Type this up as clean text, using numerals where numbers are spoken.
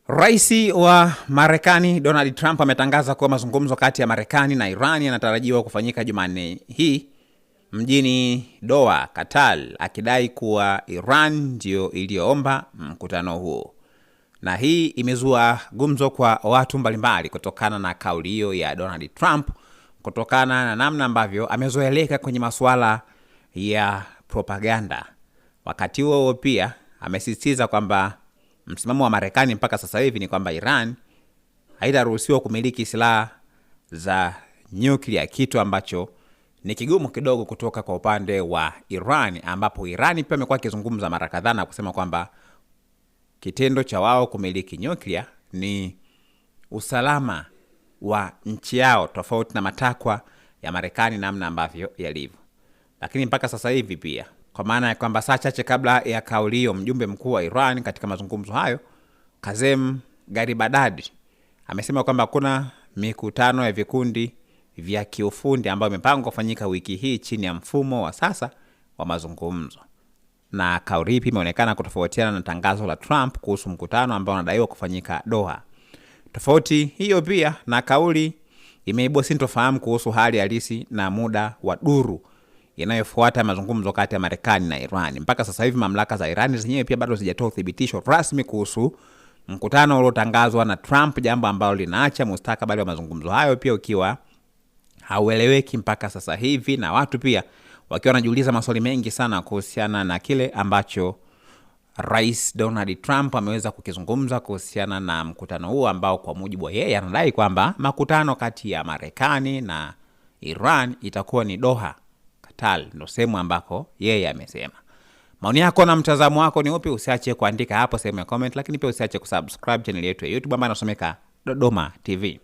Rais wa Marekani Donald Trump ametangaza kuwa mazungumzo kati ya Marekani na Iran yanatarajiwa kufanyika Jumanne hii mjini Doha, Qatar, akidai kuwa Iran ndio iliyoomba mkutano huo. Na hii imezua gumzo kwa watu mbalimbali kutokana na kauli hiyo ya Donald Trump, kutokana na namna ambavyo amezoeleka kwenye masuala ya propaganda. Wakati huo pia amesisitiza kwamba msimamo wa Marekani mpaka sasa hivi ni kwamba Iran haitaruhusiwa kumiliki silaha za nyuklia, kitu ambacho ni kigumu kidogo kutoka kwa upande wa Iran, ambapo Iran pia amekuwa akizungumza mara kadhaa na kusema kwamba kitendo cha wao kumiliki nyuklia ni usalama wa nchi yao, tofauti na matakwa ya Marekani namna ambavyo yalivyo. Lakini mpaka sasa hivi pia, kwa maana ya kwamba saa chache kabla ya kauli hiyo, mjumbe mkuu wa Iran katika mazungumzo hayo, Kazem Garibadad, amesema kwamba kuna mikutano ya vikundi vya kiufundi ambayo imepangwa kufanyika wiki hii chini ya mfumo wa sasa wa mazungumzo. Na kauli hii imeonekana kutofautiana na tangazo la Trump kuhusu mkutano ambao unadaiwa kufanyika Doha. Tofauti hiyo pia na kauli imeibua sintofahamu kuhusu hali halisi na muda wa duru inayofuata mazungumzo kati ya Marekani na Iran. Mpaka sasa hivi mamlaka za Iran zenyewe pia bado hazijatoa uthibitisho rasmi kuhusu mkutano uliotangazwa na Trump, jambo ambalo linaacha mustakabali wa mazungumzo hayo pia ukiwa haueleweki mpaka sasa hivi, na watu pia wakiwa wanajiuliza maswali mengi sana kuhusiana na kile ambacho Rais Donald Trump ameweza kukizungumza kuhusiana na mkutano huo ambao kwa mujibu wa yeye anadai kwamba makutano kati ya Marekani na Iran itakuwa ni Doha, Qatar, ndio sehemu ambako yeye amesema. Maoni yako na mtazamo wako ni upi? Usiache kuandika hapo sehemu ya comment, lakini pia usiache kusubscribe channel yetu ya YouTube ambayo inasomeka Dodoma TV.